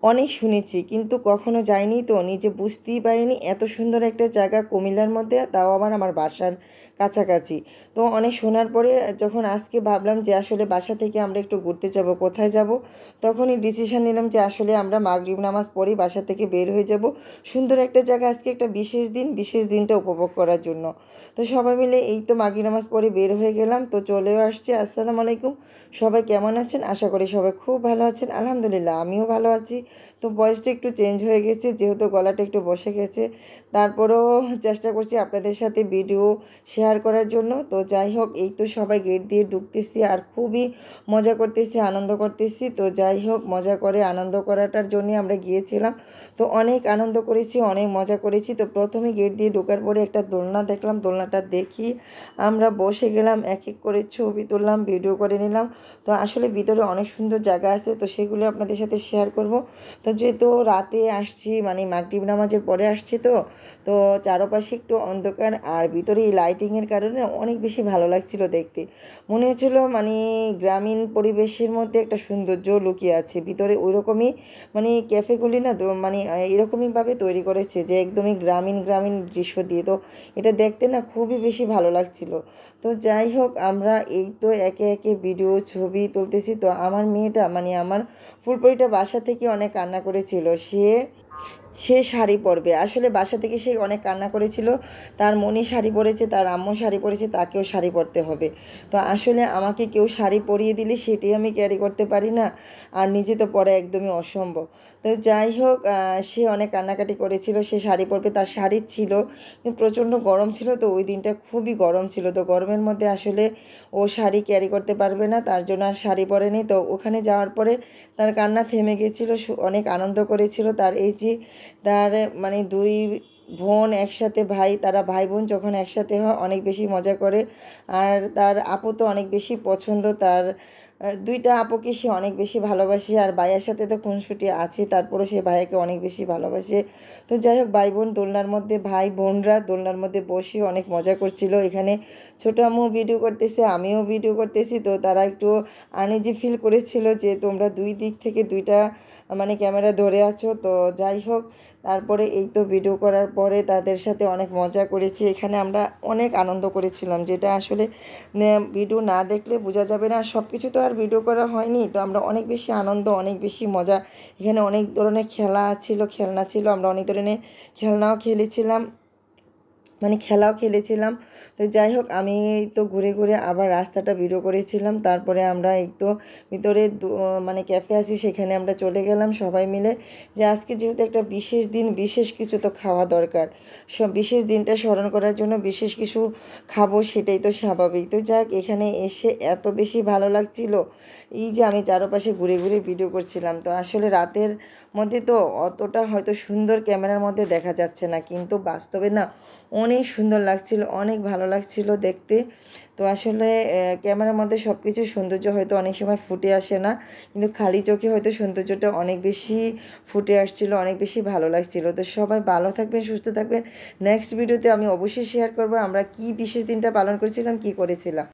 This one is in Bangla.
অনেক শুনেছি কিন্তু কখনো যাইনি, তো নিজে বুঝতেই পারিনি এত সুন্দর একটা জায়গা কুমিল্লার মধ্যে, তাও আবার আমার বাসার কাছাকাছি। তো অনেক শোনার পরে যখন আজকে ভাবলাম যে আসলে বাসা থেকে আমরা একটু ঘুরতে যাব, কোথায় যাব, তখনই ডিসিশন নিলাম যে আসলে আমরা মাগরিব নামাজ পড়েই বাসা থেকে বের হয়ে যাব সুন্দর একটা জায়গা, আজকে একটা বিশেষ দিন, বিশেষ দিনটা উপভোগ করার জন্য। তো সবাই মিলে এই তো মাগরিব নামাজ পড়ে বের হয়ে গেলাম, তো চলেও আসছে। আসসালামু আলাইকুম, সবাই কেমন আছেন? আশা করি সবাই খুব ভালো আছেন। আলহামদুলিল্লাহ আমিও ভালো আছি। তো ভয়েসটা একটু চেঞ্জ হয়ে গেছে যেহেতু গলাটা একটু বসে গেছে, তারপরেও চেষ্টা করছি আপনাদের সাথে ভিডিও শেয়ার করার জন্য। তো যাই হোক, এই তো সবাই গেট দিয়ে ঢুকতেছি আর খুবই মজা করতেছি, আনন্দ করতেছি। তো যাই হোক, মজা করে আনন্দ করাটার জন্যই আমরা গিয়েছিলাম। তো অনেক আনন্দ করেছি, অনেক মজা করেছি। তো প্রথমে গেট দিয়ে ঢোকার পরে একটা দোলনা দেখলাম, দোলনাটা দেখি আমরা বসে গেলাম, এক এক করে ছবি তুললাম, ভিডিও করে নিলাম। তো আসলে ভিতরে অনেক সুন্দর জায়গা আছে, তো সেগুলো আপনাদের সাথে শেয়ার করব। তো যেহেতু রাতে আসছি, মানে মাগরিব নামাজের পরে আসছি, তো চারপাশে একটু অন্ধকার আর ভিতরে এই লাইটিংয়ের কারণে অনেক বেশি ভালো লাগছিল দেখতে। মনে হচ্ছিল মানে গ্রামীণ পরিবেশের মধ্যে একটা সৌন্দর্য লুকিয়ে আছে ভিতরে, ওই রকমই মানে ক্যাফেগুলি না তো মানে এরকমইভাবে তৈরি করেছে যে একদমই গ্রামীণ গ্রামীণ দৃশ্য দিয়ে। তো এটা দেখতে না খুবই বেশি ভালো লাগছিল। তো যাই হোক, আমরা এই তো একে একে ভিডিও ছবি তুলতেছি। তো আমার মেয়েটা মানে আমার ফুলপরিটা বাসা থেকে অনেক কান্না করেছিল, সে সে শাড়ি পরবে, আসলে বাসা থেকে সে অনেক কান্না করেছিল। তার মনি শাড়ি পরেছে, তার আম্মু শাড়ি পরেছে, তাকেও শাড়ি পরতে হবে। তো আসলে আমাকে কেউ শাড়ি পরিয়ে দিলে সেটি আমি ক্যারি করতে পারি না, আর নিজে তো পরা একদমই অসম্ভব। তো যাই হোক, সে অনেক কান্নাকাটি করেছিল, সে শাড়ি পরবে, তার শাড়ি ছিল কিন্তু প্রচণ্ড গরম ছিল। তো ওই দিনটা খুবই গরম ছিল, তো গরমের মধ্যে আসলে ও শাড়ি ক্যারি করতে পারবে না, তার জন্য আর শাড়ি পরেনি। তো ওখানে যাওয়ার পরে তার কান্না থেমে গেছিলো, অনেক আনন্দ করেছিল। তার এই যে তার মানে দুই বোন একসাথে, ভাই, তারা ভাই বোন যখন একসাথে হয় অনেক বেশি মজা করে। আর তার আপু তো অনেক বেশি পছন্দ, তার দুইটা আপুকে সে অনেক বেশি ভালোবাসে। আর ভাইয়ের সাথে তো খুনসুটি আছে, তারপরে সে ভাইয়াকে অনেক বেশি ভালোবাসে। তো যাই হোক, ভাই বোন দোলনার মধ্যে, ভাই বোনরা দোলনার মধ্যে বসে অনেক মজা করছিল। এখানে ছোটো আম্মু ভিডিও করতেছে, আমিও ভিডিও করতেছি। তো তারা একটু আনইজি ফিল করেছিল যে তোমরা দুই দিক থেকে দুইটা মানে ক্যামেরা ধরে আছো। তো যাই হোক, তারপরে এই তো ভিডিও করার পরে তাদের সাথে অনেক মজা করেছি। এখানে আমরা অনেক আনন্দ করেছিলাম, যেটা আসলে ভিডিও না দেখলে বোঝা যাবে না। সব কিছু তো আর ভিডিও করা হয়নি, তো আমরা অনেক বেশি আনন্দ, অনেক বেশি মজা। এখানে অনেক ধরনের খেলা ছিল, খেলনা ছিল, আমরা অনেক ধরনের খেলনাও খেলেছিলাম, মানে খেলাও খেলেছিলাম। তো যাই হোক, আমি তো ঘুরে ঘুরে আবার রাস্তাটা ভিডিও করেছিলাম। তারপরে আমরা এই তো ভিতরে মানে ক্যাফে আছি, সেখানে আমরা চলে গেলাম সবাই মিলে, যে আজকে যেহেতু একটা বিশেষ দিন, বিশেষ কিছু তো খাওয়া দরকার। সব বিশেষ দিনটা স্মরণ করার জন্য বিশেষ কিছু খাবো, সেটাই তো স্বাভাবিক। তো যাক, এখানে এসে এত বেশি ভালো লাগছিল, এই যে আমি চারপাশে ঘুরে ঘুরে ভিডিও করছিলাম। তো আসলে রাতের মধ্যে তো অতটা হয়তো সুন্দর ক্যামেরার মধ্যে দেখা যাচ্ছে না, কিন্তু বাস্তবে না অনেক সুন্দর লাগছিল, অনেক ভালো লাগছিল দেখতে। তো আসলে ক্যামেরার মধ্যে সব কিছু সৌন্দর্য হয়তো অনেক সময় ফুটে আসে না, কিন্তু খালি চোখে হয়তো সৌন্দর্যটা অনেক বেশি ফুটে আসছিল, অনেক বেশি ভালো লাগছিল। তো সবাই ভালো থাকবেন, সুস্থ থাকবেন। নেক্সট ভিডিওতে আমি অবশ্যই শেয়ার করবো আমরা কি বিশেষ দিনটা পালন করেছিলাম, কি করেছিলাম।